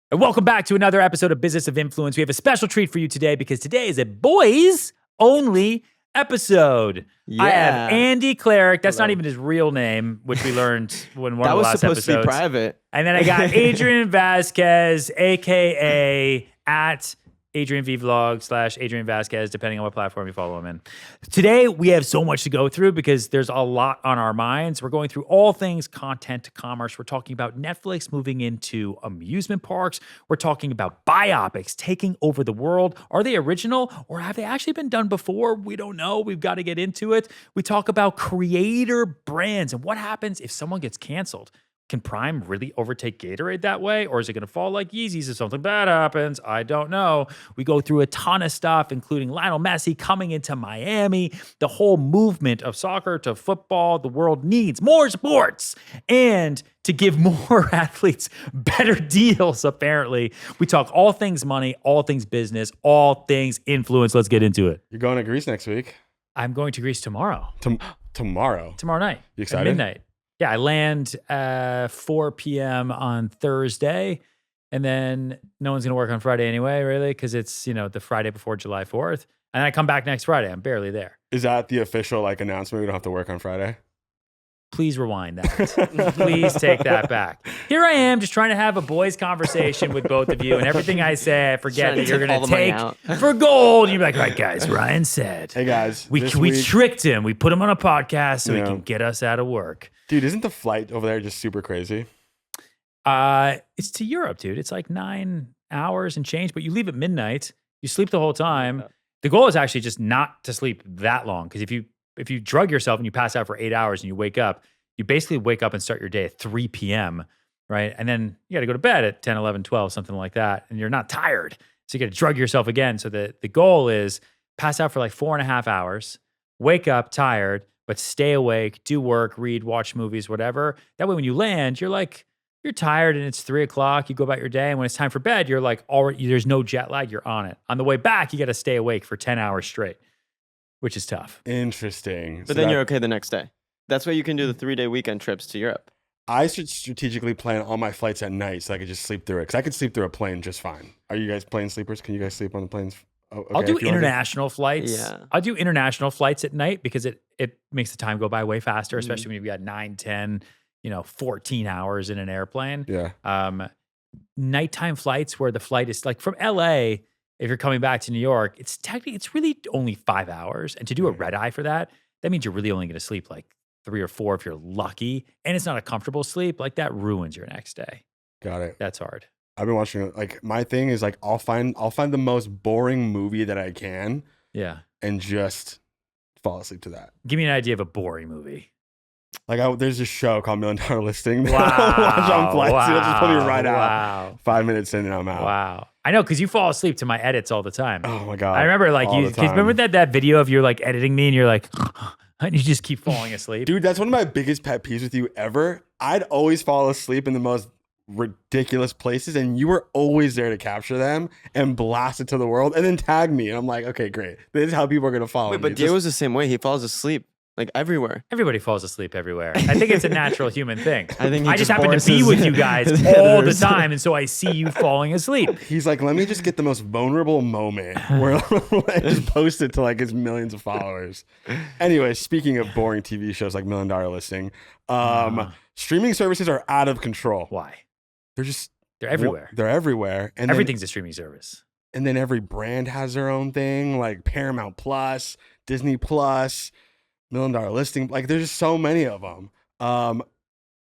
And welcome back to another episode of Business of Influence. We have a special treat for you today because today is a boys only episode. Yeah. I have Andy Klaric. That's Hello. not even his real name, which we learned when one That of the was last supposed episodes. to be private. And then I got Adrian Vasquez, aka at Adrian V Vlog / Adrian Vasquez, depending on what platform you follow him in. Today, we have so much to go through because there's a lot on our minds. We're going through all things content to commerce. We're talking about Netflix moving into amusement parks. We're talking about biopics taking over the world. Are they original or have they actually been done before? We don't know. We've got to get into it. We talk about creator brands and what happens if someone gets canceled. Can Prime really overtake Gatorade that way? Or is it going to fall like Yeezys if something bad happens? I don't know. We go through a ton of stuff, including Lionel Messi coming into Miami, the whole movement of soccer to football. The world needs more sports and to give more athletes better deals, apparently. We talk all things money, all things business, all things influence. Let's get into it. You're going to Greece next week. I'm going to Greece tomorrow. Tomorrow night. You At excited? midnight. Yeah, I land 4 p.m. on Thursday, and then no one's going to work on Friday anyway, really, because it's, the Friday before July 4th. And I come back next Friday. I'm barely there. Is that the official announcement? We don't have to work on Friday. Please rewind that. Please take that back. Here I am just trying to have a boys conversation with both of you, and everything I say, I forget that you're going to take for gold. You're like, right, guys, Ryan said. Hey, guys. We tricked him. We put him on a podcast so he can get us out of work. Dude, isn't the flight over there just super crazy? It's to Europe, dude. It's like 9 hours and change, but you leave at midnight. You sleep the whole time. The goal is actually just not to sleep that long, because if you drug yourself and you pass out for 8 hours and you wake up, you basically wake up and start your day at 3 p.m., right? And then you got to go to bed at 10, 11, 12, something like that. And you're not tired. So you got to drug yourself again. So the goal is pass out for like 4.5 hours, wake up tired, but stay awake, do work, read, watch movies, whatever. That way when you land, you're tired and it's 3 o'clock, you go about your day. And when it's time for bed, you're like, already, there's no jet lag, you're on it. On the way back, you got to stay awake for 10 hours straight, which is tough. Interesting. But then you're okay the next day. That's why you can do the 3-day weekend trips to Europe. I should strategically plan all my flights at night so I could just sleep through it. Because I could sleep through a plane just fine. Are you guys plane sleepers? Can you guys sleep on the planes? Oh, okay, I'll do international flights. Yeah. I'll do international flights at night because it makes the time go by way faster, especially when you've got 9, 10, 14 hours in an airplane. Yeah. Nighttime flights where the flight is like from LA, if you're coming back to New York, it's really only 5 hours. And to do a red eye for that means you're really only going to sleep like 3 or 4 if you're lucky. And it's not a comfortable sleep. Like that ruins your next day. Got it. That's hard. I've been watching, my thing is I'll find the most boring movie that I can. Yeah. And just fall asleep to that. Give me an idea of a boring movie. There's this show called $1 Million Listing that Wow. I watch on flights. It'll just put me right out. Wow. 5 minutes in and I'm out. Wow. I know, because you fall asleep to my edits all the time. Oh my God. I remember all you the time. remember that video of you editing me and you're like, and you just keep falling asleep. Dude, that's one of my biggest pet peeves with you ever. I'd always fall asleep in the most ridiculous places and you were always there to capture them and blast it to the world and then tag me. And I'm like, okay, great. This is how people are going to follow me. But Diego's the same way. He falls asleep everywhere. Everybody falls asleep everywhere. I think it's a natural human thing. I just happen to be with you guys all the time, and so I see you falling asleep. He's like, let me just get the most vulnerable moment where I just post it to his millions of followers. Anyway, speaking of boring TV shows like $1 Million Listing, streaming services are out of control. Why? They're everywhere. They're everywhere. And everything's a streaming service. And then every brand has their own thing, like Paramount Plus, Disney Plus, $1 Million Listing. There's just so many of them.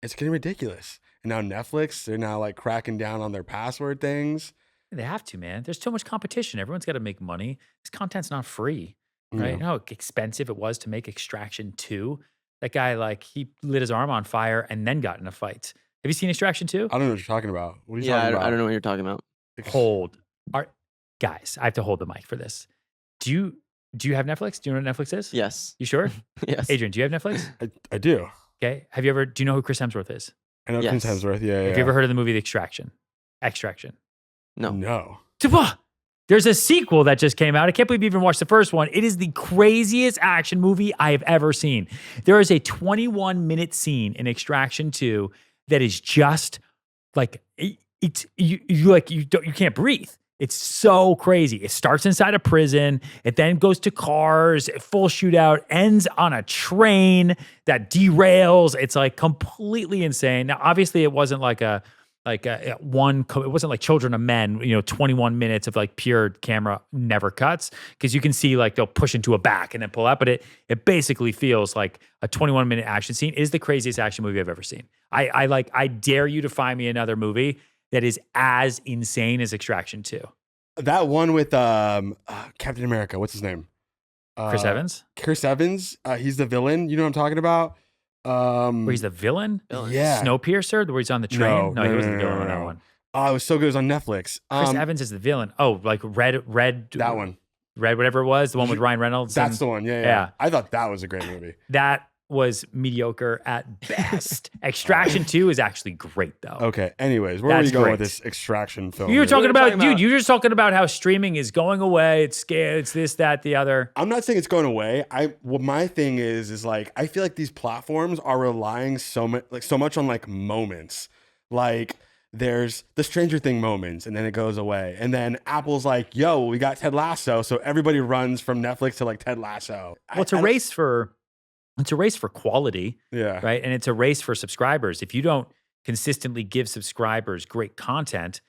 It's getting ridiculous. And now Netflix, they're now cracking down on their password things. They have to, man. There's too much competition. Everyone's got to make money. This content's not free, right? You know how expensive it was to make Extraction 2? That guy, he lit his arm on fire and then got in a fight. Have you seen Extraction 2? I don't know what you're talking about. What are you talking about? I don't know what you're talking about. Guys, I have to hold the mic for this. Do you have Netflix? Do you know what Netflix is? Yes. You sure? Yes. Adrian, do you have Netflix? I do. Okay. Do you know who Chris Hemsworth is? I know Yes. Chris Hemsworth. Yeah. Have you ever heard of the movie The Extraction? Extraction. No. No. There's a sequel that just came out. I can't believe you even watched the first one. It is the craziest action movie I have ever seen. There is a 21-minute scene in Extraction 2 that is just it's you can't breathe. It's so crazy. It starts inside a prison. It then goes to cars, full shootout, ends on a train that derails. It's like completely insane. Now, obviously, it wasn't it wasn't like Children of Men, 21 minutes of like pure camera never cuts, because you can see like they'll push into a back and then pull out, but it basically feels like a 21-minute action scene. Is the craziest action movie I've ever seen. I dare you to find me another movie that is as insane as Extraction 2. That one with Captain America, what's his name? Chris Evans? Chris Evans. He's the villain. You know what I'm talking about? Where he's the villain? Yeah. Snowpiercer, where he's on the train? No, he wasn't the villain on that one. Oh, it was so good. It was on Netflix. Chris Evans is the villain. Oh, like Red. That one. Red, whatever it was, the one with Ryan Reynolds. That's the one. Yeah. I thought that was a great movie. That was mediocre at best. Extraction 2 is actually great, though. Okay. Anyways, where are we going with this Extraction film? You were talking about, dude, you were just talking about how streaming is going away. It's scared. It's this, that, the other. I'm not saying it's going away. My thing is like, I feel like these platforms are relying so much on like moments. Like there's the Stranger Thing moments and then it goes away. And then Apple's like, yo, we got Ted Lasso. So everybody runs from Netflix to like Ted Lasso. Well, it's a race for quality, yeah, right? And it's a race for subscribers. If you don't consistently give subscribers great content,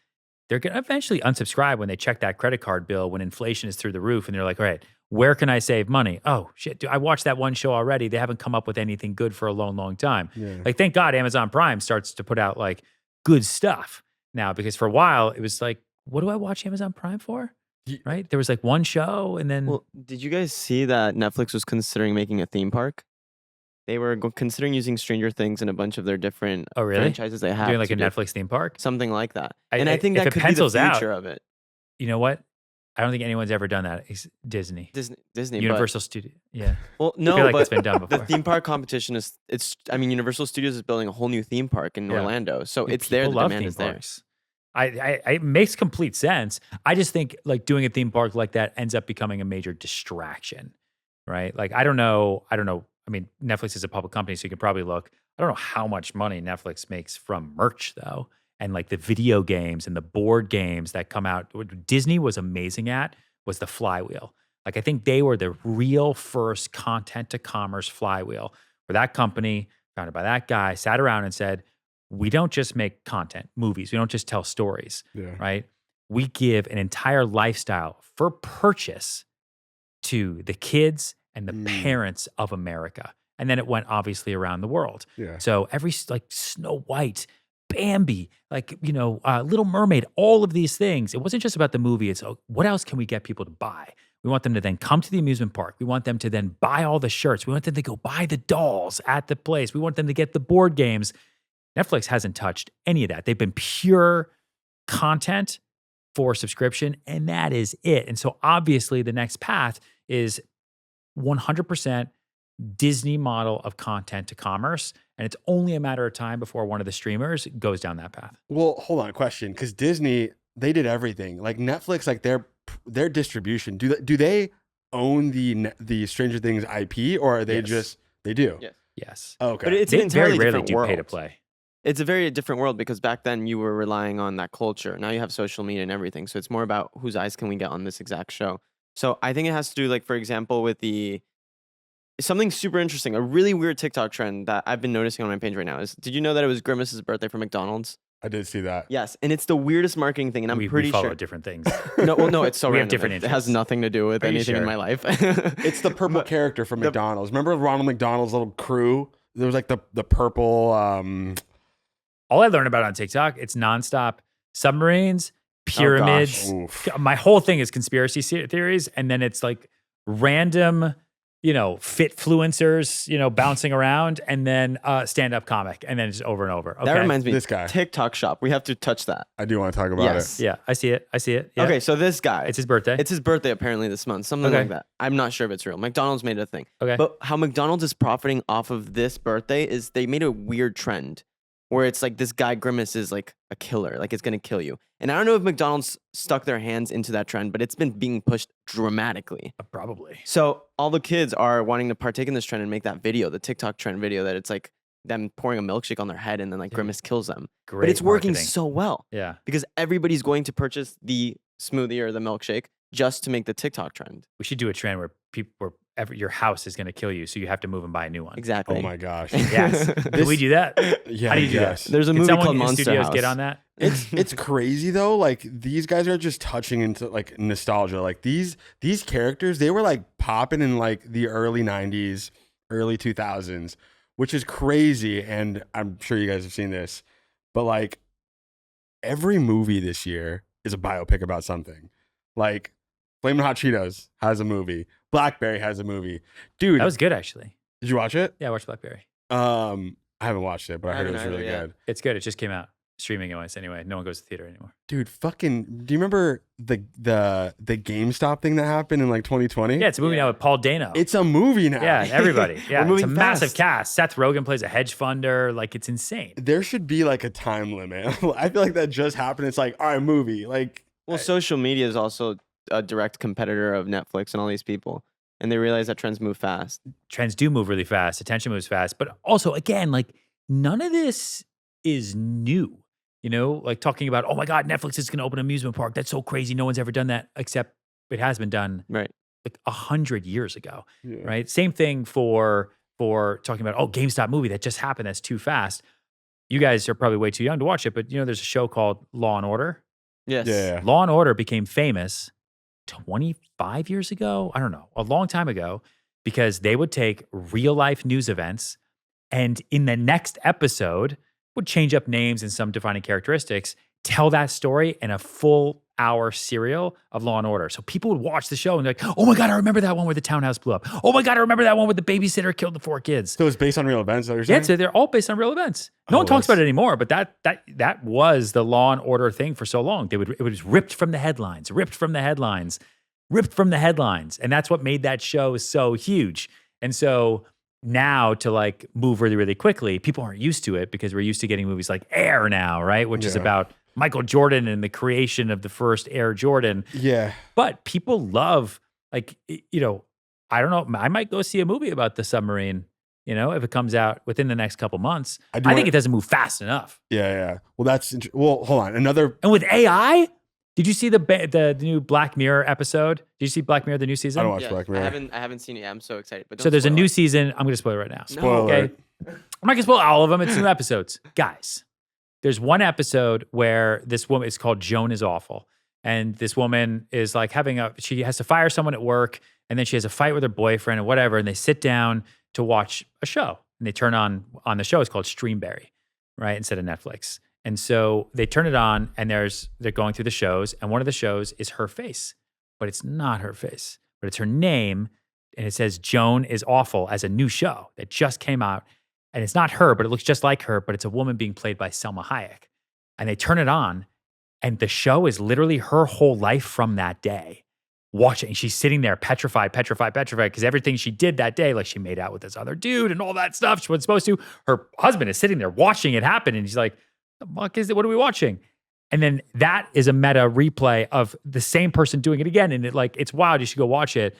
they're going to eventually unsubscribe when they check that credit card bill when inflation is through the roof and they're like, all right, where can I save money? Oh, shit, dude, I watched that one show already. They haven't come up with anything good for a long, long time. Yeah. Like, thank God Amazon Prime starts to put out like good stuff now, because for a while it was like, what do I watch Amazon Prime for? Right? There was like one show and then... Well, did you guys see that Netflix was considering making a theme park? They were considering using Stranger Things and a bunch of their different franchises they have. Doing like a Netflix theme park? Something like that. And I think that could be the future of it. You know what? I don't think anyone's ever done that. It's Disney. Universal Studios. Yeah. Well, no, I feel like but it's been done before. The theme park competition Universal Studios is building a whole new theme park in Orlando. So it's there. The demand is there. It makes complete sense. I just think like doing a theme park like that ends up becoming a major distraction, right? Like, I don't know. I mean, Netflix is a public company, so you can probably look. I don't know how much money Netflix makes from merch, though. And like the video games and the board games that come out. What Disney was amazing at was the flywheel. Like, I think they were the real first content to commerce flywheel, where that company, founded by that guy, sat around and said, we don't just make content, movies. We don't just tell stories, right? We give an entire lifestyle for purchase to the kids and the parents of America. And then it went obviously around the world. Yeah. So every, like Snow White, Bambi, like, Little Mermaid, all of these things. It wasn't just about the movie. It's what else can we get people to buy? We want them to then come to the amusement park. We want them to then buy all the shirts. We want them to go buy the dolls at the place. We want them to get the board games. Netflix hasn't touched any of that. They've been pure content for subscription, and that is it. And so obviously the next path is 100% Disney model of content to commerce. And it's only a matter of time before one of the streamers goes down that path. Well, hold on, question. Because Disney, they did everything. Like Netflix, like their distribution, do they own the Stranger Things IP, or are they they do? Yes. Oh, okay. But it's an entirely very rarely different do world. Pay to play. It's a very different world, because back then you were relying on that culture. Now you have social media and everything. So it's more about whose eyes can we get on this exact show. So I think it has to do, like, for example, with something super interesting, a really weird TikTok trend that I've been noticing on my page right now is, did you know that it was Grimace's birthday for McDonald's? I did see that. Yes, and it's the weirdest marketing thing, and I'm pretty follow sure different things. No, it's so we random. have different It has nothing to do with anything in my life. It's the purple character from McDonald's. Remember Ronald McDonald's little crew? There was like the purple. All I learned about on TikTok, it's nonstop submarines, pyramids. My whole thing is conspiracy theories, and then it's like random, fitfluencers, bouncing around, and then stand-up comic, and then just over and over. Okay. That reminds me, this guy, TikTok Shop. We have to touch that. I do want to talk about it. Yeah, I see it. Yeah. Okay, so this guy, it's his birthday. It's his birthday apparently this month, something like that. I'm not sure if it's real. McDonald's made it a thing. Okay. But how McDonald's is profiting off of this birthday is they made a weird trend where it's like this guy Grimace is like a killer, like it's gonna kill you. And I don't know if McDonald's stuck their hands into that trend, but it's been being pushed dramatically. Probably. So all the kids are wanting to partake in this trend and make that video, the TikTok trend video, that it's like them pouring a milkshake on their head and then like Grimace kills them. Great But it's working marketing. so well Yeah. because everybody's going to purchase the smoothie or the milkshake just to make the TikTok trend. We should do a trend where your house is going to kill you, so you have to move and buy a new one. Exactly. Oh my gosh. Yes. Can we do that? Yeah. How do you do yes. that? There's a Can movie someone called in the Monster studios House. get on that? It's crazy though. Like these guys are just touching into like nostalgia. Like these characters, they were like popping in like the early 90s, early 2000s, which is crazy. And I'm sure you guys have seen this, but like every movie this year is a biopic about something. Like Flamin' Hot Cheetos has a movie. Blackberry has a movie. Dude, That was good, actually. did you watch it? Yeah, I watched Blackberry. I haven't watched it, but I I heard it was haven't really either yet. good. It's good. It just came out. Streaming wise, anyway. No one goes to theater anymore. Dude, fucking, do you remember the GameStop thing that happened in like 2020? Yeah, it's a movie now with Paul Dano. It's a movie now. yeah, everybody. Yeah, We're it's a moving massive fast. cast. Seth Rogen plays a hedge funder. Like, it's insane. There should be like a time limit. I feel like that just happened. It's like, all right, movie. Like, Well, social media is also a direct competitor of Netflix and all these people. And they realize that trends move fast. Trends do move really fast. Attention moves fast. But also, again, like, none of this is new. You know, like talking about, oh my God, Netflix is going to open an amusement park. That's so crazy. No one's ever done that, except it has been done Right. like 100 years ago, yeah. right? Same thing for talking about, oh, GameStop movie that just happened. That's too fast. You guys are probably way too young to watch it, but you know, there's a show called Law and Order. Yes. Yeah. Law and Order became famous 25 years ago. I don't know, a long time ago, because they would take real life news events and in the next episode would change up names and some defining characteristics, tell that story in a full hour serial of Law and Order. So people would watch the show and they're like, oh my God, I remember that one where the townhouse blew up. Oh my God, I remember that one where the babysitter killed the 4 kids. So it's based on real events, is that what you're Yeah, saying? so they're all based on real events. No one talks about it anymore, but that was the Law and Order thing for so long. It was ripped from the headlines, and that's what made that show so huge. And so now to like move really, really quickly, people aren't used to it because we're used to getting movies like Air now, right? Which is Yeah. about Michael Jordan and the creation of the first Air Jordan. Yeah. But people love, like, you know, I don't know, I might go see a movie about the submarine, you know, if it comes out within the next couple months. I think it doesn't move fast enough. Yeah. Well, well, hold on. Another. And with AI, did you see the new Black Mirror episode? Did you see Black Mirror, the new season? I don't watch Yes. Black Mirror. I haven't seen it. I'm so excited. But So there's a don't new spoil season. I'm going to spoil it right now. Spoiler Okay. alert. I'm not going to spoil all of them. It's new episodes. Guys, there's one episode where this woman, it's called Joan is Awful. And this woman is like she has to fire someone at work. And then she has a fight with her boyfriend or whatever. And they sit down to watch a show. And they turn on the show. It's called Streamberry, right? Instead of Netflix. And so they turn it on and they're going through the shows. And one of the shows is her face, but it's not her face, but it's her name. And it says Joan is Awful as a new show that just came out. And it's not her, but it looks just like her, but it's a woman being played by Selma Hayek. And they turn it on and the show is literally her whole life from that day. Watching, and she's sitting there petrified, because everything she did that day, like she made out with this other dude and all that stuff she wasn't supposed to. Her husband is sitting there watching it happen, and he's like, "The fuck is it? What are we watching?" And then that is a meta replay of the same person doing it again, and it's wild. You should go watch it.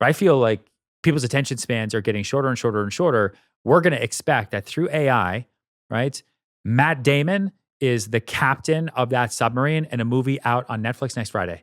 But I feel like people's attention spans are getting shorter and shorter and shorter. We're going to expect that through AI, right? Matt Damon is the captain of that submarine in a movie out on Netflix next Friday.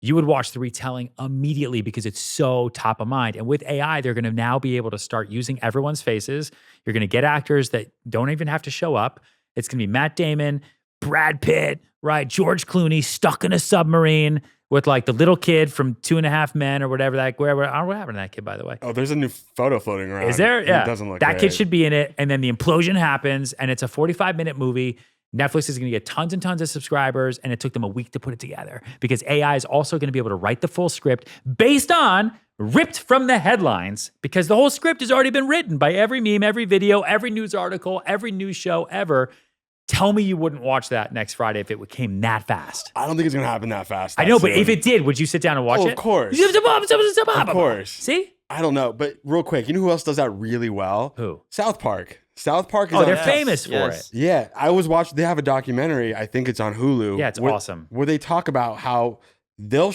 You would watch the retelling immediately because it's so top of mind. And with AI, they're going to now be able to start using everyone's faces. You're going to get actors that don't even have to show up. It's going to be Matt Damon, Brad Pitt, right? George Clooney stuck in a submarine with like the little kid from 2.5 Men or whatever. I don't know what happened to that kid, by the way. Oh, there's a new photo floating around. Is there? and Yeah. It doesn't look that great. kid should be in it. And then the implosion happens and it's a 45-minute movie. Netflix is going to get tons and tons of subscribers, and it took them a week to put it together because AI is also going to be able to write the full script based on ripped from the headlines because the whole script has already been written by every meme, every video, every news article, every news show ever. Tell me you wouldn't watch that next Friday if it came that fast. I don't think it's going to happen that fast. I know, but if it did, would you sit down and watch it? Of course. Of course. See? I don't know, but real quick, you know who else does that really well? Who? South Park. South Park is Oh, on- they're famous for Yes. it. Yeah, I was watching. They have a documentary. I think it's on Hulu. Yeah, it's awesome. Where they talk about how they'll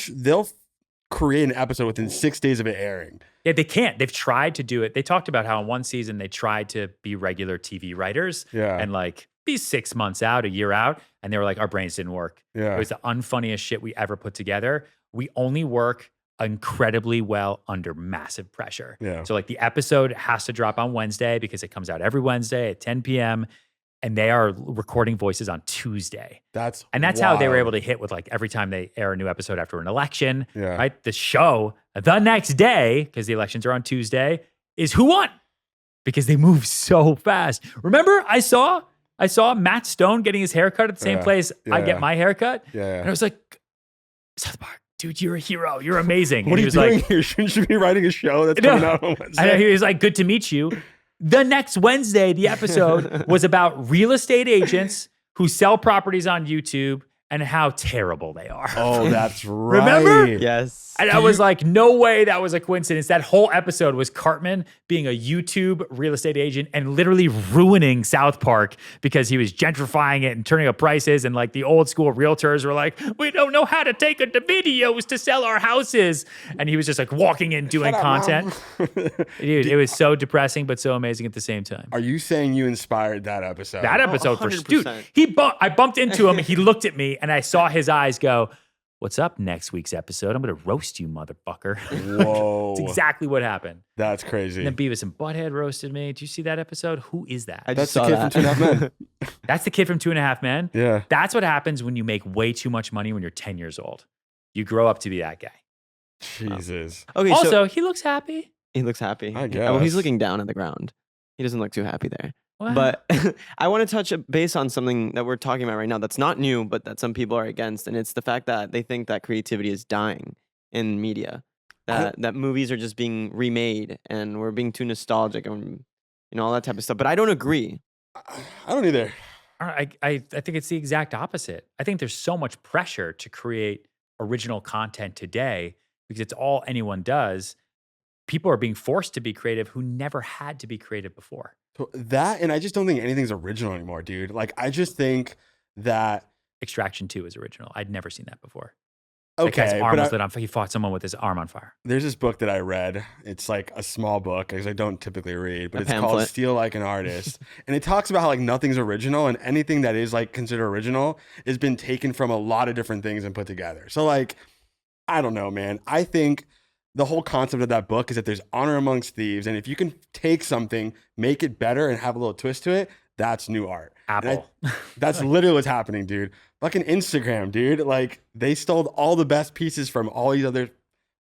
create an episode within 6 days of it airing. Yeah, they can't. They've tried to do it. They talked about how in one season they tried to be regular TV writers Yeah. and like be 6 months out, a year out. And they were like, our brains didn't work. Yeah. It was the unfunniest shit we ever put together. We only work incredibly well under massive pressure. Yeah. So like the episode has to drop on Wednesday because it comes out every Wednesday at 10 p.m. And they are recording voices on Tuesday. That's how they were wild. able to hit with like every time they air a new episode after an election, Yeah. right? The show the next day, because the elections are on Tuesday, is Who Won? Because they move so fast. Remember, I saw Matt Stone getting his haircut at the same Yeah. place I Yeah. get my haircut. Yeah. And I was like, South Park, dude, you're a hero. You're amazing. What And are he you was doing like, here? Shouldn't you be writing a show that's No. coming out on Wednesday? I know, he was like, good to meet you. The next Wednesday, the episode was about real estate agents who sell properties on YouTube and how terrible they are. Oh, that's right. Remember? Yes. And I was like, no way that was a coincidence. That whole episode was Cartman being a YouTube real estate agent and literally ruining South Park because he was gentrifying it and turning up prices. And like the old school realtors were like, we don't know how to take the videos to sell our houses. And he was just like walking in doing Shut up, content. Mom. Dude, it was so depressing, but so amazing at the same time. Are you saying you inspired that episode? That episode for dude, 100%. I bumped into him. He looked at me, and I saw his eyes go, "What's up next week's episode? I'm going to roast you, motherfucker." Whoa. That's exactly what happened. That's crazy. And then Beavis and Butthead roasted me. Did you see that episode? Who is that? I That's just the saw kid that. from 2.5 Men. That's the kid from 2.5 Men. Yeah. That's what happens when you make way too much money when you're 10 years old. You grow up to be that guy. Jesus. Okay, Also, so he looks happy. he looks happy. I Well, he's guess. looking down at the ground. He doesn't look too happy there. Wow. But I want to touch base on something that we're talking about right now that's not new, but that some people are against, and it's the fact that they think that creativity is dying in media. That movies are just being remade, and we're being too nostalgic, and all that type of stuff. But I don't agree. I don't either. I think it's the exact opposite. I think there's so much pressure to create original content today because it's all anyone does. People are being forced to be creative who never had to be creative before. So that, and I just don't think anything's original anymore, dude. Like, I just think that, Extraction 2 is original. I'd never seen that before. That guy's okay, arm but was lit on fire. He fought someone with his arm on fire. there's this book that I read. It's like a small book because I don't typically read, but A it's called pamphlet. Steal Like an Artist. And it talks about how like nothing's original, and anything that is like considered original has been taken from a lot of different things and put together. So like, I don't know, man. I think the whole concept of that book is that there's honor amongst thieves. And if you can take something, make it better and have a little twist to it, that's new art. And Apple. That's literally what's happening, dude. Fucking Instagram, dude. Like, they stole all the best pieces from all these other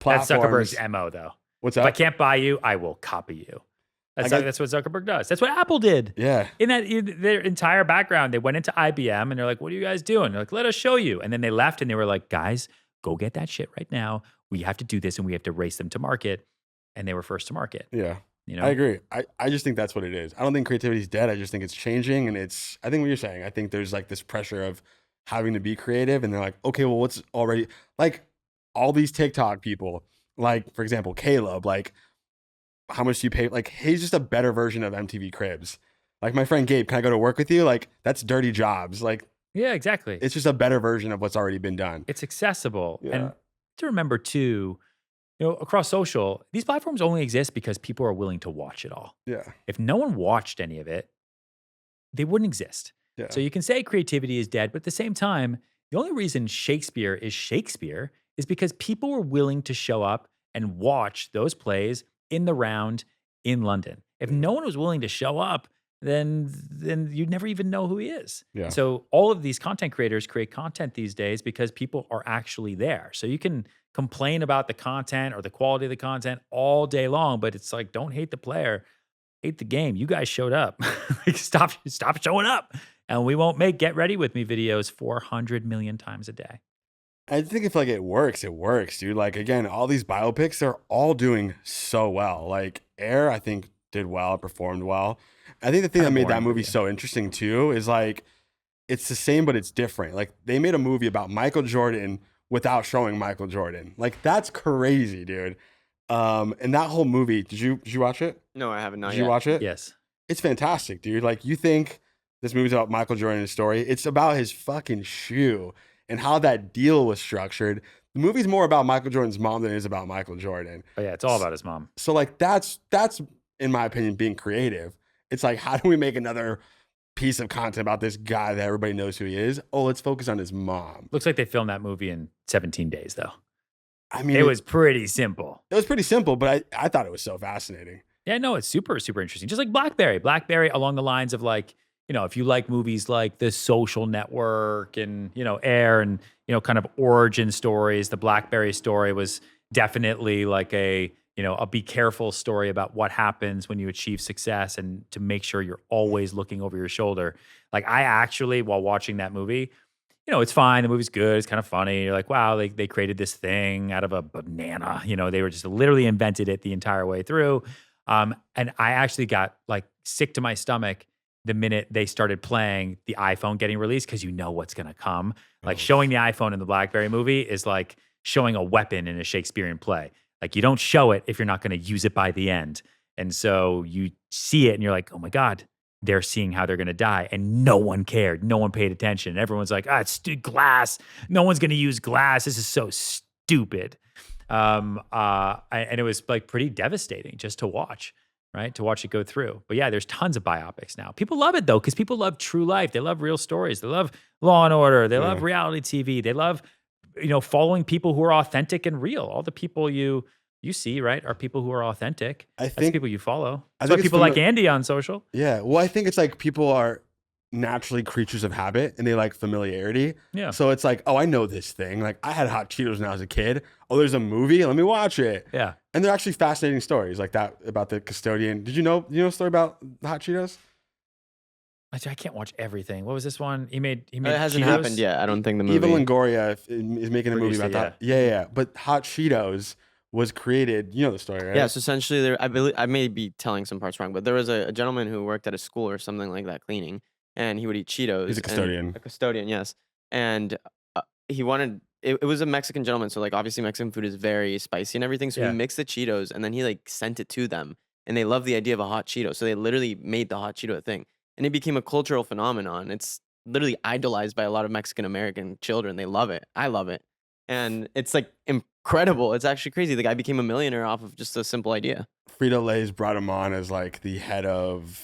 That's platforms. Zuckerberg's MO, though. What's If I up? can't buy you, I will copy you. got- That's what Zuckerberg does. That's what Apple did. Yeah. In their entire background, they went into IBM and they're like, what are you guys doing? They're like, let us show you. And then they left and they were like, guys, go get that shit right now. We have to do this and we have to race them to market. And they were first to market. Yeah. You know? I agree. I just think that's what it is. I don't think creativity is dead. I just think it's changing. And I think what you're saying, I think there's like this pressure of having to be creative. And they're like, okay, well, what's already like all these TikTok people, like, for example, Caleb, like, how much do you pay? Like, he's just a better version of MTV Cribs. Like, my friend Gabe, can I go to work with you? Like, that's dirty jobs. Like, Yeah, exactly. it's just a better version of what's already been done. It's accessible. Yeah. And to remember too, across social, these platforms only exist because people are willing to watch it all. Yeah. If no one watched any of it, they wouldn't exist. Yeah. So you can say creativity is dead, but at the same time, the only reason Shakespeare is because people were willing to show up and watch those plays in the round in London. If no one was willing to show up, then you'd never even know who he is. Yeah. So all of these content creators create content these days because people are actually there. So you can complain about the content or the quality of the content all day long, but it's like, don't hate the player, hate the game. You guys showed up. Like, stop showing up. And we won't make Get Ready With Me videos 400 million times a day. I think if like it works, dude. Like, again, all these biopics, they're all doing so well. Like, Air, I think, did well, performed well. I think the thing that made that boring movie movie. so interesting too is like, it's the same, but it's different. Like, they made a movie about Michael Jordan without showing Michael Jordan. Like, that's crazy, dude. And that whole movie, did you watch it? No, I haven't. Not Did yet. you watch it? Yes. It's fantastic, dude. Like, you think this movie's about Michael Jordan's story. It's about his fucking shoe and how that deal was structured. The movie's more about Michael Jordan's mom than it is about Michael Jordan. Oh yeah, it's all about his mom. So like that's in my opinion being creative. It's like, how do we make another piece of content about this guy that everybody knows who he is? Oh, let's focus on his mom. Looks like they filmed that movie in 17 days though. I mean, It was pretty simple. it was pretty simple, but I thought it was so fascinating. Yeah, no, it's super, super interesting. Just like Blackberry. Blackberry along the lines of like, you know, if you like movies like The Social Network and, you know, Air and, you know, kind of origin stories, the Blackberry story was definitely like a, you know, a be careful story about what happens when you achieve success and to make sure you're always looking over your shoulder. Like I actually, while watching that movie, you know, it's fine. The movie's good. It's kind of funny. You're like, wow, they created this thing out of a banana. You know, they were just literally invented it the entire way through. And I actually got like sick to my stomach the minute they started playing the iPhone getting released because you know what's going to come. Like showing the iPhone in the Blackberry movie is like showing a weapon in a Shakespearean play. Like you don't show it if you're not going to use it by the end. And so you see it and you're like, oh my God, they're seeing how they're going to die. And no one cared. No one paid attention. Everyone's like, it's glass. No one's going to use glass. This is so stupid. And it was like pretty devastating just to watch, right? To watch it go through. But yeah, there's tons of biopics now. People love it though, because people love true life. They love real stories. They love Law and Order. They love reality TV. They love, you know, following people who are authentic and real. All the people you see, right, are people who are authentic. That's people you follow. That's why people like Andy on social. Yeah. Well, I think it's like people are naturally creatures of habit and they like familiarity. Yeah. So it's like, oh, I know this thing. Like I had hot Cheetos when I was a kid. Oh, there's a movie. Let me watch it. Yeah. And they're actually fascinating stories like that about the custodian. Did you know a story about the hot Cheetos? I can't watch everything. What was this one? He made It hasn't Cheetos? happened yet. I don't think the movie. Eva Longoria is making a movie Produced about it, that. Yeah. But hot Cheetos was created. You know the story, right? Yeah, so essentially, I believe I may be telling some parts wrong, but there was a gentleman who worked at a school or something like that cleaning, and he would eat Cheetos. He's a custodian. A custodian, yes. And he wanted it was a Mexican gentleman, so like obviously Mexican food is very spicy and everything. So Yeah. he mixed the Cheetos and then he like sent it to them, and they love the idea of a hot Cheeto, so they literally made the hot Cheeto a thing, and it became a cultural phenomenon. It's literally idolized by a lot of Mexican American children. They love it. I love it, and it's like incredible. It's actually crazy. The guy became a millionaire off of just a simple idea. Frito-Lay's brought him on as like the head of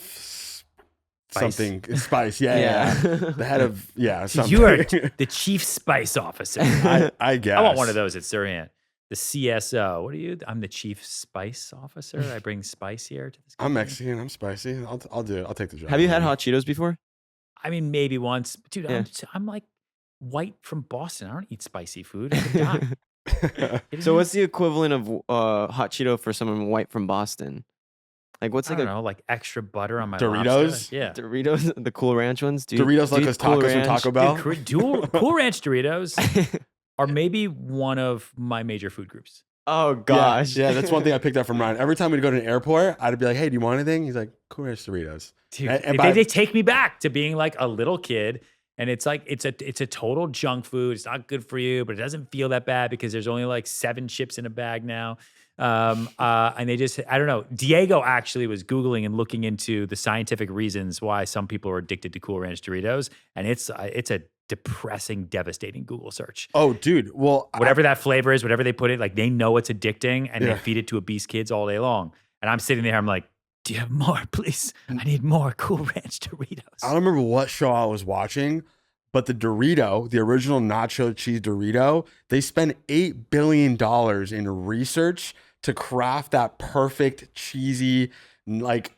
something spice. Yeah. Yeah. The head of something. You are the chief spice officer. I guess. I want one of those at Serhant. The CSO. What are you? I'm the chief spice officer. I bring spice here to this I'm company. Mexican. I'm spicy. I'll do it. I'll take the job. Have you had hot Cheetos before? I mean, maybe once. Dude, Yeah. I'm like white from Boston. I don't eat spicy food. I could die. Kidding So me? what's the equivalent of hot Cheeto for someone white from Boston? Like what's I like don't know, like extra butter on my Doritos? lobster? Yeah. Doritos, the Cool Ranch ones? Doritos like those tacos from Taco Bell. Cool Ranch Doritos are maybe one of my major food groups. Oh gosh. Yeah, that's one thing I picked up from Ryan. Every time we'd go to an airport, I'd be like, "Hey, do you want anything?" He's like, "Cool Ranch Doritos." Dude, And they take me back to being like a little kid. And it's like it's a total junk food. It's not good for you, but it doesn't feel that bad because there's only like 7 chips in a bag now. And they just, I don't know. Diego actually was Googling and looking into the scientific reasons why some people are addicted to Cool Ranch Doritos. And it's a depressing, devastating Google search. Oh, dude. Well, Whatever that flavor is, whatever they put it, like they know it's addicting and Yeah. they feed it to obese kids all day long. And I'm sitting there, I'm like, do you have more, please? I need more Cool Ranch Doritos. I don't remember what show I was watching, but the Dorito, the original nacho cheese Dorito, they spent $8 billion in research to craft that perfect cheesy like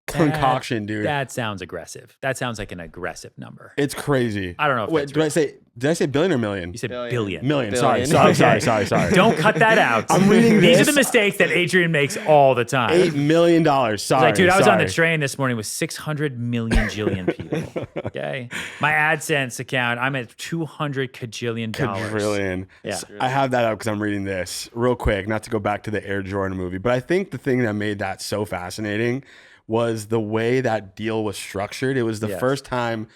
concoction, dude. That sounds aggressive. That sounds like an aggressive number. It's crazy. I don't know if Wait, that's did I say billion or million? You said Billion. billion. Million. Sorry. Billion. Sorry. Don't cut that out. I'm reading These are this. the mistakes that Adrian makes all the time. $8 million. Sorry. It's like, dude, I was on the sorry. train this morning with 600 million jillion people. Okay. My AdSense account, I'm at 200 kajillion dollars. Quadrillion. Yeah. So I have that up because I'm reading this real quick, not to go back to the Air Jordan movie, but I think the thing that made that so fascinating was the way that deal was structured. It was the Yes. first time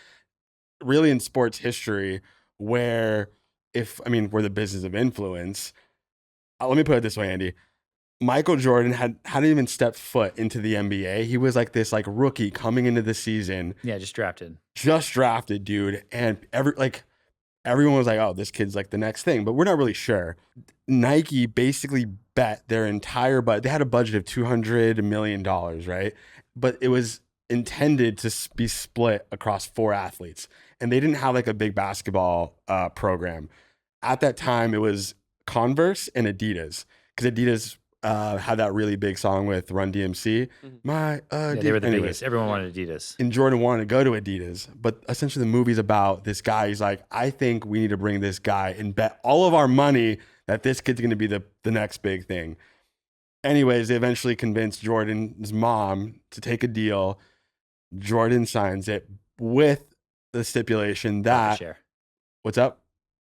really in sports history where we're the business of influence. Let me put it this way, Andy. Michael Jordan hadn't even stepped foot into the NBA. He was like this rookie coming into the season. Yeah, just drafted. Just drafted, dude. And everyone was like, oh, this kid's like the next thing, but we're not really sure. Nike basically bet their entire budget. They had a budget of $200 million, right? But it was intended to be split across 4 athletes. And they didn't have like a big basketball program. At that time, it was Converse and Adidas, because Adidas had that really big song with Run DMC. Yeah, they were the biggest. Everyone wanted Adidas. And Jordan wanted to go to Adidas. But essentially the movie's about this guy. He's like, I think we need to bring this guy and bet all of our money that this kid's going to be the next big thing. Anyways, they eventually convinced Jordan's mom to take a deal. Jordan signs it with the stipulation that... Profit share. What's up?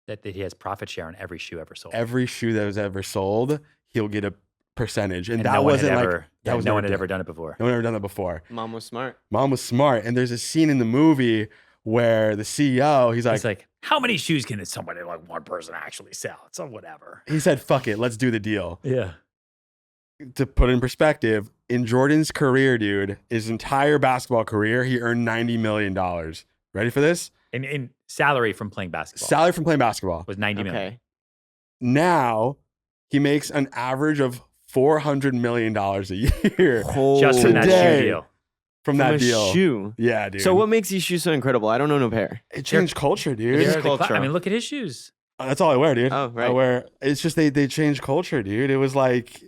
That he has profit share on every shoe ever sold. Every shoe that was ever sold, he'll get a percentage. And that no wasn't one had like... ever, that was no never one had done. ever done it before. No one had ever done that before. Mom was smart. Mom was smart. And there's a scene in the movie where the CEO, he's like, how many shoes can somebody like one person actually sell? It's a whatever. he said, fuck it, let's do the deal. Yeah. To put it in perspective, in Jordan's career, dude, his entire basketball career, he earned $90 million. Ready for this? In salary from playing basketball. Salary from playing basketball. Was 90 million. Okay. Now, he makes an average of $400 million a year Just from that Today. shoe deal. from that a deal. shoe. Yeah, dude. So what makes these shoes so incredible? I don't own a pair. It changed culture, dude. It's They're the culture. I mean, look at his shoes. That's all I wear, dude. Oh, right. I wear. It's just they changed culture, dude. It was like,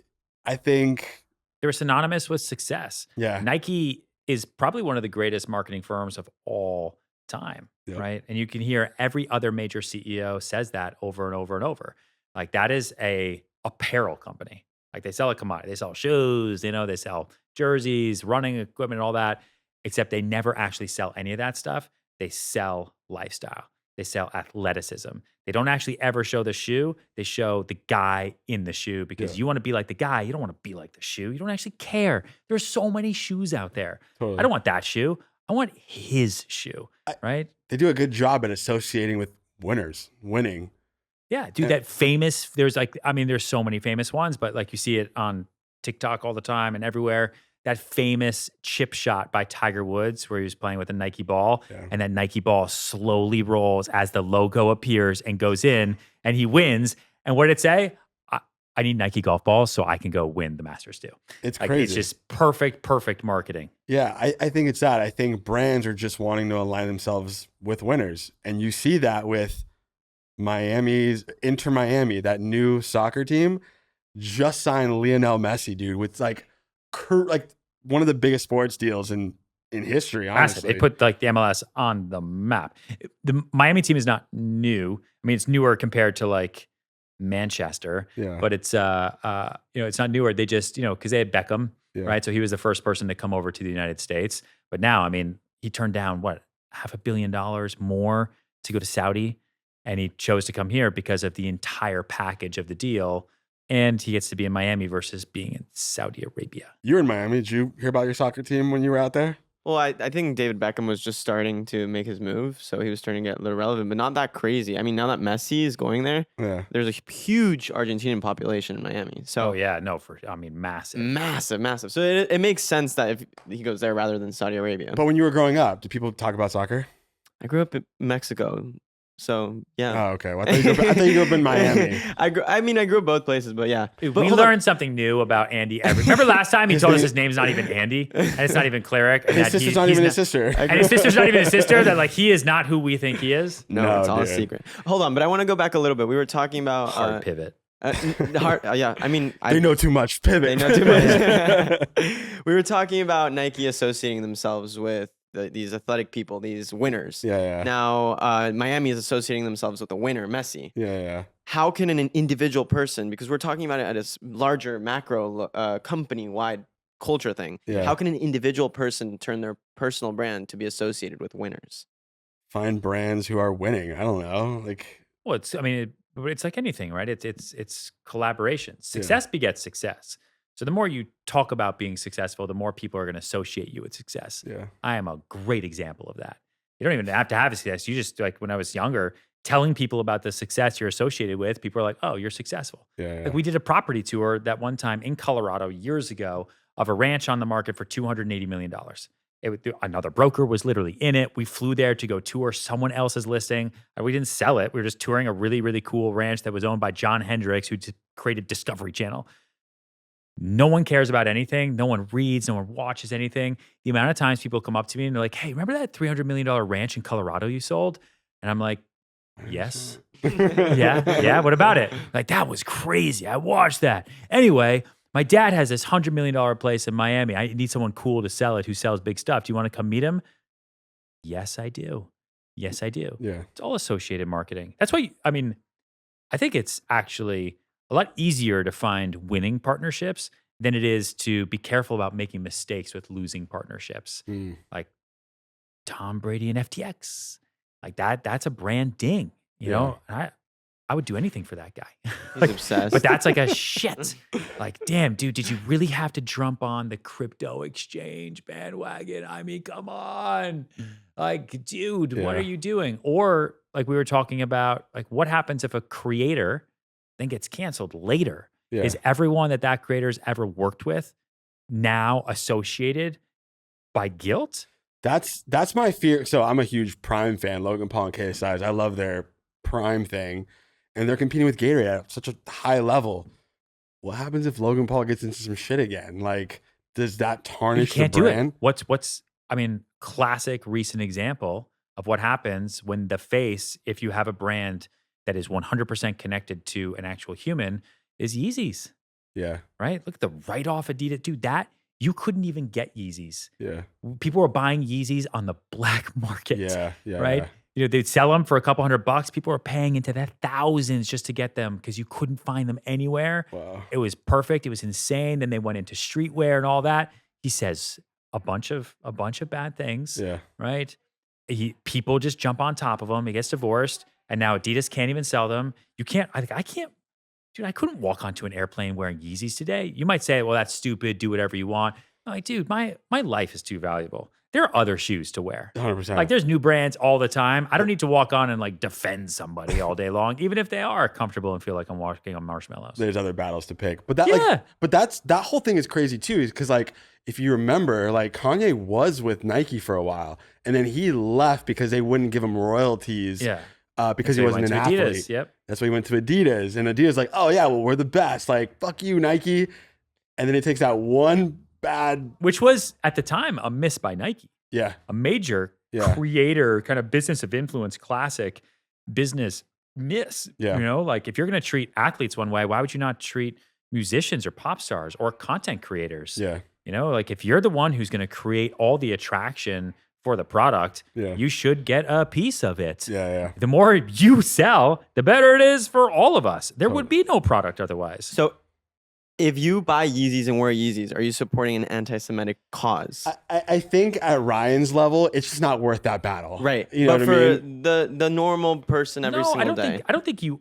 I think, They were synonymous with success. yeah, Nike is probably one of the greatest marketing firms of all time, Yep. right? And you can hear every other major CEO says that over and over and over. Like that is a apparel company. Like they sell a commodity. They sell shoes, they sell jerseys, running equipment, and all that, except they never actually sell any of that stuff. They sell lifestyle. They sell athleticism. They don't actually ever show the shoe. They show the guy in the shoe because you want to be like the guy. You don't want to be like the shoe. You don't actually care. There's so many shoes out there. totally. I don't want that shoe. I want his shoe, right? They do a good job at associating with winning. Yeah, dude, that famous, there's so many famous ones, but like you see it on TikTok all the time and everywhere. That famous chip shot by Tiger Woods where he was playing with a Nike ball and that Nike ball slowly rolls as the logo appears and goes in and he wins. And what did it say? I need Nike golf balls so I can go win the Masters too. It's Like, crazy. it's just perfect marketing. Yeah, I think it's that. I think brands are just wanting to align themselves with winners. And you see that with Inter Miami, that new soccer team, just signed Lionel Messi, dude, with like one of the biggest sports deals in history, Massive. honestly. They put like the MLS on the map. The Miami team is not new. I mean, it's newer compared to like Manchester, Yeah. but it's it's not newer. They just, because they had Beckham, Yeah. right? So he was the first person to come over to the United States. But now, I mean, he turned down what, $500 million more to go to Saudi, and he chose to come here because of the entire package of the deal. And he gets to be in Miami versus being in Saudi Arabia. You were in Miami. Did you hear about your soccer team when you were out there? Well, I think David Beckham was just starting to make his move, so he was starting to get a little relevant, but not that crazy. I mean, now that Messi is going there, Yeah. there's a huge Argentinian population in Miami. So Oh yeah, no, massive. massive. So it makes sense that if he goes there rather than Saudi Arabia. But when you were growing up, did people talk about soccer? I grew up in Mexico, so yeah. Oh, okay. Well, I thought you grew up in Miami. I grew up both places, but yeah. Dude, But we hold on. learned something new about Andy. Remember last time he His told us name- his name's not even Andy, and it's not even Klaric, and His that sister's not he's even his sister. I and his sister's not even his sister. That like he is not who we think he is. No, No, it's all a dude. secret. Hold on, but I want to go back a little bit. We were talking about Hard pivot. yeah. I mean, They know too much. Pivot. They know too much. We were talking about Nike associating themselves with these athletic people, these winners. Yeah. Now, Miami is associating themselves with the winner, Messi. Yeah. How can an individual person, because we're talking about it at a larger macro company-wide culture thing, Yeah. how can an individual person turn their personal brand to be associated with winners? Find brands who are winning. I don't know. Like, Well, it's like anything, right? It's collaboration. Success begets success. So the more you talk about being successful, the more people are going to associate you with success. yeah. I am a great example of that. You don't even have to have a success. You just, like when I was younger, telling people about the success you're associated with, people are like, oh, you're successful. Yeah. Like we did a property tour that one time in Colorado years ago of a ranch on the market for $280 million. Another broker was literally in it. We flew there to go tour someone else's listing. And we didn't sell it. We were just touring a really, really cool ranch that was owned by John Hendricks, who created Discovery Channel. No one cares about anything. No one reads. No one watches anything. The amount of times people come up to me and they're like, hey, remember that $300 million ranch in Colorado you sold? And I'm like, yes. Yeah. What about it? Like, that was crazy. I watched that. Anyway, my dad has this $100 million place in Miami. I need someone cool to sell it who sells big stuff. Do you want to come meet him? Yes, I do. Yes, I do. Yeah. It's all associated marketing. That's why, I think it's actually a lot easier to find winning partnerships than it is to be careful about making mistakes with losing partnerships. Like Tom Brady and FTX. Like that's a brand ding, you know? And I would do anything for that guy. He's obsessed. But that's like a shit. Like, damn, dude, did you really have to jump on the crypto exchange bandwagon? I mean, come on. Like, dude, what are you doing? Or like we were talking about, like what happens if a creator then gets canceled later? Yeah. Is everyone that creator's ever worked with now associated by guilt? That's my fear. So I'm a huge Prime fan, Logan Paul and KSI's. I love their Prime thing. And they're competing with Gatorade at such a high level. What happens if Logan Paul gets into some shit again? Like, does that tarnish the brand? Do it. What's classic recent example of what happens when the face, if you have a brand that is 100% connected to an actual human, is Yeezys. Yeah. Right? Look at the write-off Adidas. Dude, that you couldn't even get Yeezys. Yeah. People were buying Yeezys on the black market. Yeah. Right? Yeah. You know, they'd sell them for a couple $100. People were paying into the thousands just to get them because you couldn't find them anywhere. Wow. It was perfect. It was insane. Then they went into streetwear and all that. He says a bunch of bad things. Yeah. Right? People just jump on top of him. He gets divorced, and now Adidas can't even sell them. You can't. I can't. Dude, I couldn't walk onto an airplane wearing Yeezys today. You might say, well, that's stupid. Do whatever you want. I'm like, dude, my life is too valuable. There are other shoes to wear. 100%. Like there's new brands all the time. I don't need to walk on and like defend somebody all day long, even if they are comfortable and feel like I'm walking on marshmallows. There's other battles to pick. But that whole thing is crazy too, because like if you remember, like Kanye was with Nike for a while and then he left because they wouldn't give him royalties. Yeah. Because he wasn't an athlete. Yep. That's why he went to Adidas. And Adidas like, oh yeah, well, we're the best. Like, fuck you, Nike. And then it takes that one bad, which was at the time a miss by Nike. Yeah. A major creator kind of business of influence, classic business miss. Yeah. You know, like if you're going to treat athletes one way, why would you not treat musicians or pop stars or content creators? Yeah. You know, like if you're the one who's going to create all the attraction for the product, you should get a piece of it. Yeah. The more you sell, the better it is for all of us. There would be no product otherwise. So if you buy Yeezys and wear Yeezys, are you supporting an anti-Semitic cause? I think at Ryan's level, it's just not worth that battle. Right. You know but what I for mean? the normal person every single day. I don't think you,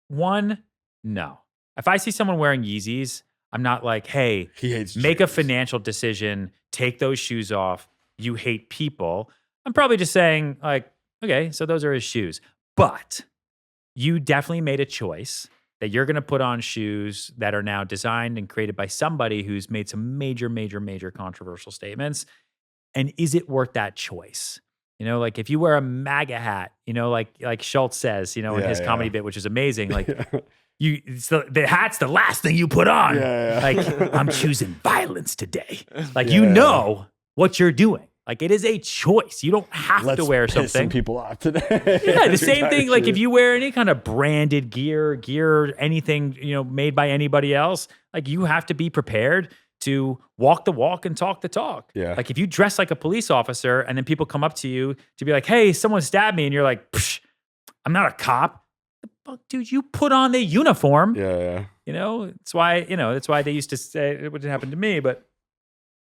no. If I see someone wearing Yeezys, I'm not like, hey, He hates make a Jews. financial decision, take those shoes off. You hate people. I'm probably just saying like, okay, so those are his shoes. But you definitely made a choice that you're going to put on shoes that are now designed and created by somebody who's made some major, major, major controversial statements. And is it worth that choice? You know, like if you wear a MAGA hat, you know, like Schultz says, you know, in his comedy bit, which is amazing, like the hat's the last thing you put on. Like I'm choosing violence today. Like you know what you're doing. Like it is a choice. You don't have to wear piss something. some people off today. Yeah, the same thing. Like if you wear any kind of branded gear, anything, you know, made by anybody else, like you have to be prepared to walk the walk and talk the talk. Yeah. Like if you dress like a police officer and then people come up to you to be like, hey, someone stabbed me. And you're like, psh, I'm not a cop. Fuck, dude, you put on the uniform. Yeah. You know, that's why they used to say it wouldn't happen to me. But,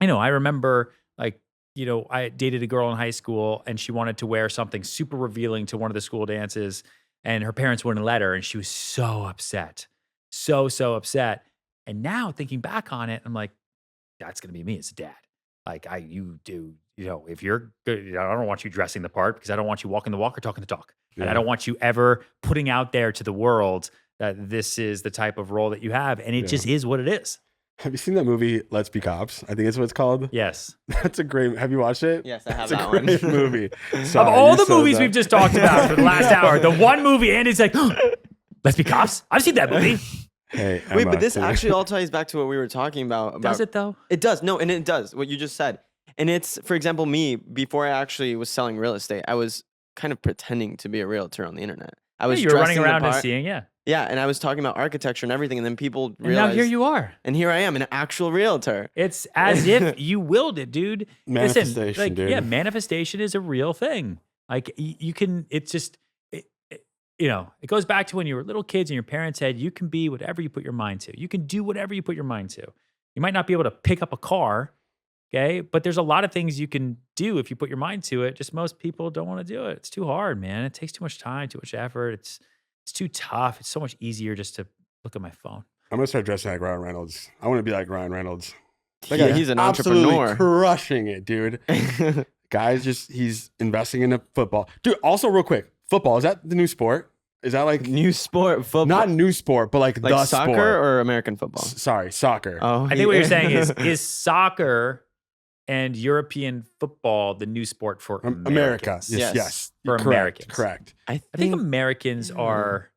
you know, I remember like, you know, I dated a girl in high school and she wanted to wear something super revealing to one of the school dances and her parents wouldn't let her. And she was so upset, so upset. And now thinking back on it, I'm like, that's going to be me as a dad. Like you do, you know, if you're good, I don't want you dressing the part because I don't want you walking the walk or talking the talk. And I don't want you ever putting out there to the world that this is the type of role that you have. And it just is what it is. Have you seen that movie Let's Be Cops? I think that's what it's called. Yes. That's a great. Have you watched it? Yes, I have It's that a great one. movie. Of Sorry, all you're the so movies dumb. we've just talked about for the last hour, the one movie Andy's like, Let's Be Cops. I've seen that movie. Hey, Wait, Emma, but this can- actually all ties back to what we were talking about. Does it though? It does. No, and it does. What you just said. And it's, for example, me, before I actually was selling real estate, I was kind of pretending to be a realtor on the internet. I was You were running dressing the around and part. seeing, yeah. Yeah, and I was talking about architecture and everything, and then people And realized. now here you are. And here I am, an actual realtor. It's as if you willed it, dude. Listen, Manifestation, like, dude. yeah, manifestation is a real thing. Like you can, it's just, you know, it goes back to when you were little kids and your parents said, you can be whatever you put your mind to. You can do whatever you put your mind to. You might not be able to pick up a car, okay? But there's a lot of things you can do if you put your mind to it. Just most people don't want to do it. It's too hard, man. It takes too much time, too much effort. It's too tough. It's so much easier just to look at my phone. I'm gonna start dressing like Ryan Reynolds. I want to be like Ryan Reynolds. That Yeah, guy he's an absolutely entrepreneur. crushing it, dude. Guys, he's investing into football, dude. Also, real quick, football, is that the new sport? Is that like New sport, football. not new sport, but like like the soccer sport? or American football? Sorry, soccer. Oh, I think what you're saying is soccer and European football the new sport for America. Americans? Yes, Yes. yes. For Correct, Americans. Correct. I I think Americans are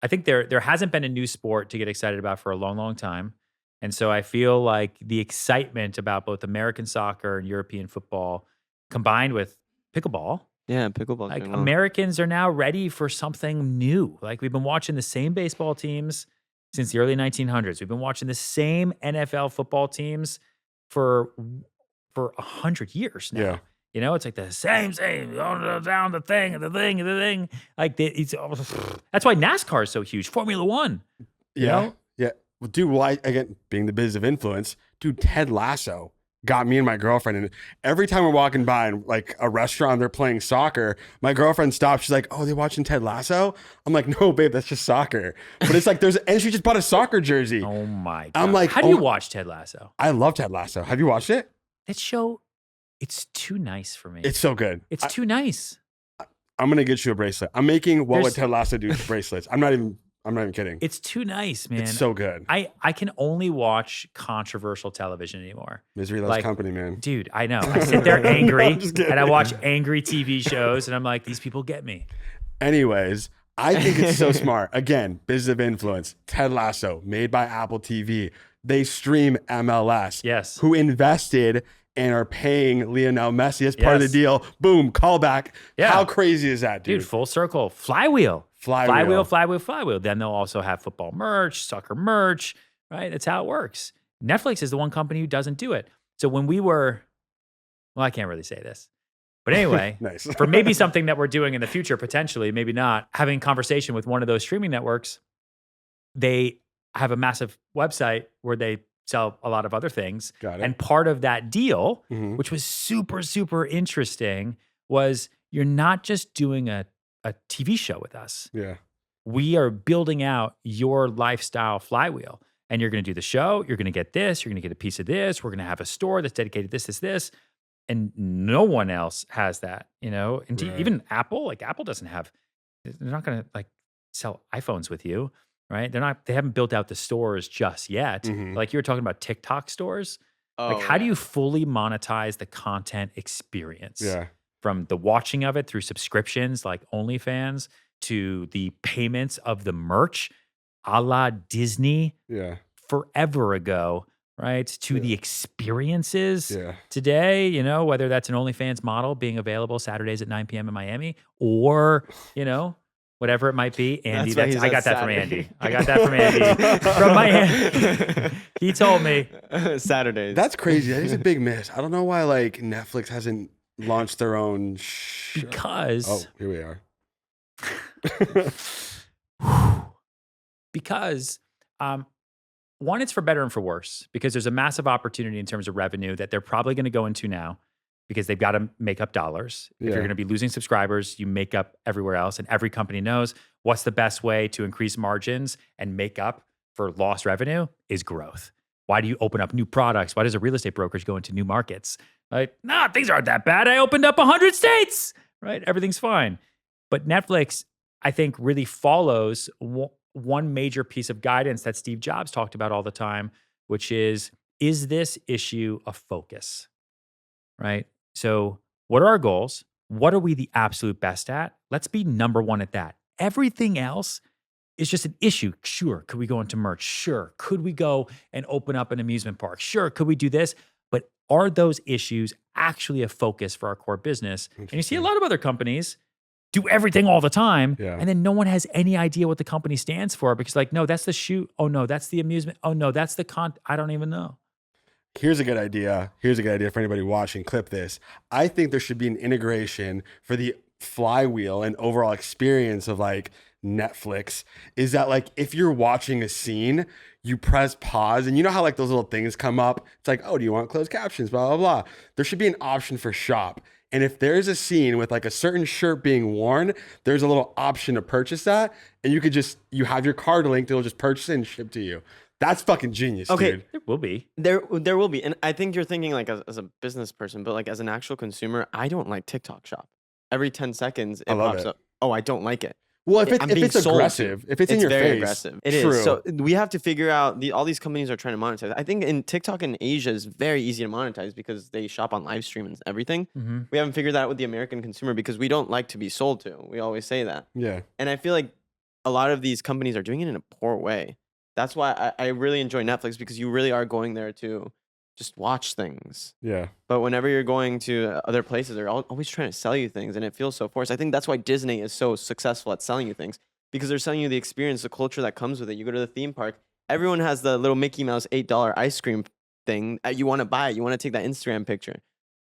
I think there hasn't been a new sport to get excited about for a long, long time. And so I feel like the excitement about both American soccer and European football combined with pickleball, yeah, pickleball. like Americans are now ready for something new. Like we've been watching the same baseball teams since the early 1900s. We've been watching the same NFL football teams for 100 years now. Yeah. You know, it's like the same, going down the thing. Like that's why NASCAR is so huge. Formula One. You Yeah. know? Yeah. Well, dude, again, being the biz of influence, dude, Ted Lasso got me and my girlfriend. And every time we're walking by and like a restaurant, they're playing soccer, my girlfriend stops. She's like, oh, they watching Ted Lasso? I'm like, no, babe, that's just soccer. But it's like and she just bought a soccer jersey. Oh my God. I'm like, how do you watch Ted Lasso? I love Ted Lasso. Have you watched it? That show, it's too nice for me. It's so good. It's too nice. I'm going to get you a bracelet. I'm making what would There's- Ted Lasso do bracelets. I'm not even kidding. It's too nice, man. It's so good. I can only watch controversial television anymore. Misery loves like- company, man. Dude, I know. I sit there angry I'm just kidding. and I watch angry TV shows and I'm like, these people get me. Anyways, I think it's so smart. Again, business of influence. Ted Lasso, made by Apple TV. They stream MLS. Yes. Who invested and are paying Lionel Messi as part of the Yes. deal. Boom, callback. Yeah. How crazy is that, dude? Dude, full circle. Flywheel. Flywheel. Flywheel. Then they'll also have football merch, soccer merch, right? That's how it works. Netflix is the one company who doesn't do it. So when we were, well, I can't really say this. But anyway, Nice. for maybe something that we're doing in the future, potentially, maybe not, having a conversation with one of those streaming networks, they have a massive website where they sell a lot of other things. Got it. And part of that deal, Mhm. which was super, super interesting, was you're not just doing a TV show with us. Yeah. We are building out your lifestyle flywheel. And you're going to do the show. You're going to get this. You're going to get a piece of this. We're going to have a store that's dedicated to this. And no one else has that, you know? And Right. even Apple, like Apple doesn't have, they're not going to like sell iPhones with you, right? They haven't built out the stores just yet. Mhm. Like you were talking about TikTok stores. Oh, Like how do you fully monetize the content experience? Yeah. From the watching of it through subscriptions like OnlyFans to the payments of the merch a la Disney Yeah. forever ago, right? To the experiences Yeah. today, you know, whether that's an OnlyFans model being available Saturdays at 9 p.m. in Miami or, you know, whatever it might be. Andy, That's why I he's got a that from Saturday. Andy. I got that from Andy from Miami. He told me. Saturdays. That's crazy. That is a big miss. I don't know why like Netflix hasn't launched their own show. Because Oh, here we are. because one, it's for better and for worse because there's a massive opportunity in terms of revenue that they're probably going to go into now because they've got to make up dollars. If Yeah. you're going to be losing subscribers, you make up everywhere else. And every company knows what's the best way to increase margins and make up for lost revenue is growth. Why do you open up new products? Why does a real estate brokerage go into new markets? Like, nah, things aren't that bad. I opened up 100 states, right? Everything's fine. But Netflix, I think, really follows one major piece of guidance that Steve Jobs talked about all the time, which is this issue a focus, right? So what are our goals? What are we the absolute best at? Let's be number one at that. Everything else is just an issue. Sure. Could we go into merch? Sure. Could we go and open up an amusement park? Sure. Could we do this? But are those issues actually a focus for our core business? And you see a lot of other companies do everything all the time. Yeah. And then no one has any idea what the company stands for because like, no, that's the shoot. Oh no, that's the amusement. Oh no, that's the I don't even know. Here's a good idea. Here's a good idea for anybody watching. Clip this. I think there should be an integration for the flywheel and overall experience of like Netflix. Is that like if you're watching a scene, you press pause and you know how like those little things come up? It's like, oh, do you want closed captions? Blah, blah, blah. There should be an option for shop. And if there's a scene with like a certain shirt being worn, there's a little option to purchase that. And you could just, you have your card linked, it'll just purchase it and ship to you. That's fucking genius, dude. There will be. There will be. And I think you're thinking like as a business person, but like as an actual consumer, I don't like TikTok shop. Every 10 seconds, it love pops it. up. Oh, I don't like it. Well, if I'm it's being sold aggressive, to. if it's in your very face, aggressive. It true. is. So we have to figure out all these companies are trying to monetize. I think in TikTok in Asia is very easy to monetize because they shop on live stream and everything. Mm-hmm. We haven't figured that out with the American consumer because we don't like to be sold to. We always say that. Yeah. And I feel like a lot of these companies are doing it in a poor way. That's why I really enjoy Netflix because you really are going there to just watch things. Yeah. But whenever you're going to other places, they're always trying to sell you things and it feels so forced. I think that's why Disney is so successful at selling you things because they're selling you the experience, the culture that comes with it. You go to the theme park, everyone has the little Mickey Mouse $8 ice cream thing. You want to buy it. You want to take that Instagram picture.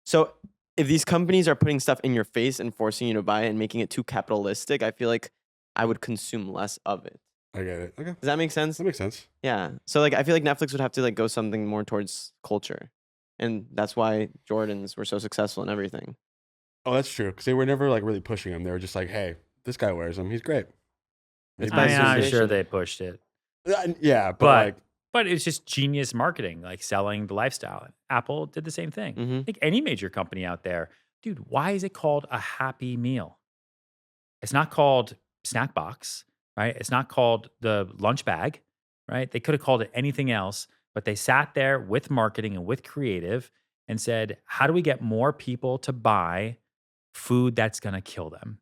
So if these companies are putting stuff in your face and forcing you to buy it and making it too capitalistic, I feel like I would consume less of it. I get it. Okay. Does that make sense? That makes sense. Yeah. So like I feel like Netflix would have to like go something more towards culture. And that's why Jordans were so successful and everything. Oh, that's true. Because they were never like really pushing them. They were just like, hey, this guy wears them. He's great. It's Maybe by I'm not association. sure they pushed it. Yeah, but But like, but it's just genius marketing, like selling the lifestyle. Apple did the same thing. Mhm. I think any major company out there, dude, why is it called a Happy Meal? It's not called Snack Box, right? It's not called the lunch bag, right? They could have called it anything else, but they sat there with marketing and with creative and said, how do we get more people to buy food that's going to kill them,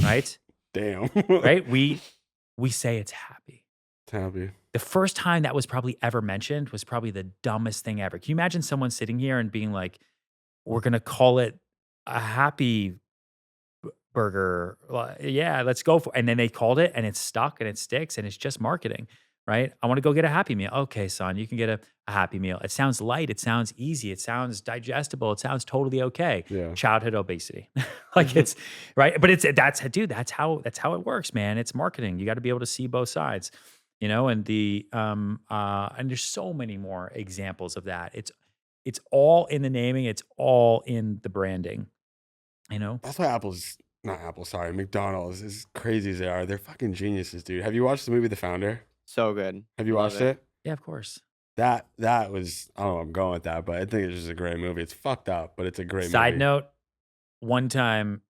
right? damn. Right? We say it's happy. Happy. The first time that was probably ever mentioned was probably the dumbest thing ever. Can you imagine someone sitting here and being like, we're going to call it a happy burger? Yeah, let's go for it. And then they called it and it's stuck and it sticks and it's just marketing, right? I want to go get a Happy Meal. Okay, son, you can get a Happy Meal. It sounds light. It sounds easy. It sounds digestible. It sounds totally okay. Yeah. Childhood obesity. Like it's right. But that's how it works, man. It's marketing. You got to be able to see both sides. You know, and and there's so many more examples of that. It's all in the naming. It's all in the branding. You know, That's why McDonald's, as crazy as they are, they're fucking geniuses, dude. Have you watched the movie The Founder? So good. Have you Love watched it? yeah, of course. That was, I don't know where I'm going with that, but I think it's just a great movie. It's fucked up, but it's a great Side movie. note: one time,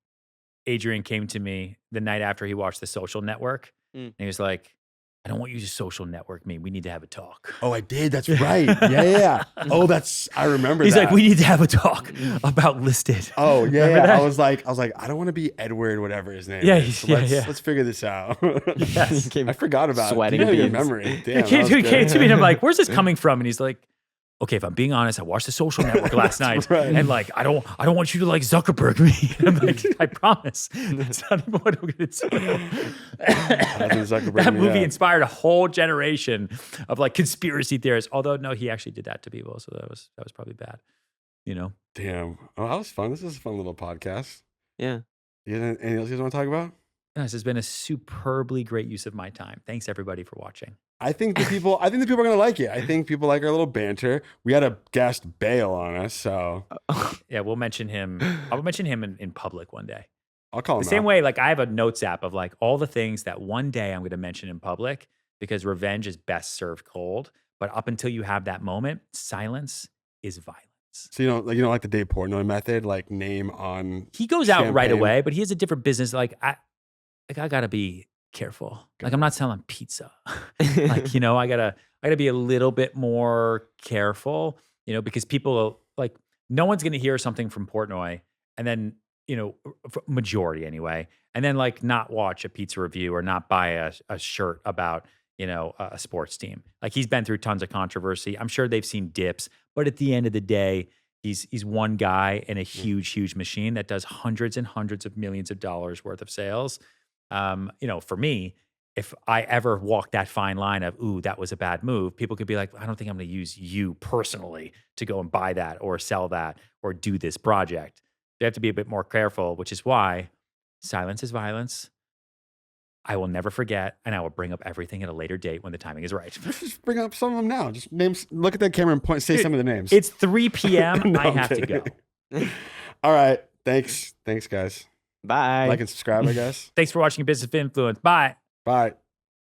Adrian came to me the night after he watched The Social Network, and he was like, I don't want you to social network me. We need to have a talk. Oh, I did. That's right. Yeah. Oh, I remember He's that. like, we need to have a talk about listed. Oh, yeah. Remember that? I was like, I don't want to be Edward, whatever his name Yeah, is. So yeah. let's figure this out. Yes. I forgot about Sweating it. You have your beads. memory. Damn, He came, that was came good. to me and I'm like, where's this coming from? And he's like, okay, if I'm being honest, I watched The Social Network last night, right. and like, I don't want you to like Zuckerberg me. And I'm like, I promise, that's not even what I'm gonna do. Zuckerberg That me movie up. inspired a whole generation of like conspiracy theorists. Although no, he actually did that to people, so that was probably bad. You know, Damn. Oh, that was fun. This is a fun little podcast. Yeah. Anything else you guys want to talk about? this has been a superbly great use of my time. Thanks everybody for watching. I think the people are gonna like it. I think people like our little banter. We had a guest bail on us, so Yeah, we'll mention him. I'll mention him in public one day. I'll call him The same out. way, like I have a notes app of like all the things that one day I'm going to mention in public because revenge is best served cold. But up until you have that moment, silence is violence. So you don't like the Dave Portnoy method, like name on. He goes out right Champagne. away, but he has a different business. Like I gotta be careful. Like I'm not selling pizza. Like, you know, I gotta be a little bit more careful, you know, because people like no one's gonna hear something from Portnoy and then, you know, majority anyway, and then like not watch a pizza review or not buy a shirt about, you know, a sports team. Like he's been through tons of controversy. I'm sure they've seen dips, but at the end of the day, he's one guy in a huge machine that does hundreds and hundreds of millions of dollars worth of sales. You know, for me, if I ever walk that fine line of, ooh, that was a bad move, people could be like, I don't think I'm going to use you personally to go and buy that or sell that or do this project. They have to be a bit more careful, which is why silence is violence. I will never forget, and I will bring up everything at a later date when the timing is right. Just bring up some of them now. Just look at that camera and point. Say some of the names. It's 3 p.m. No, I I'm have to kidding. go. All right. Thanks, guys. Bye. Like and subscribe, I guess. Thanks for watching Business of Influence. Bye. Bye.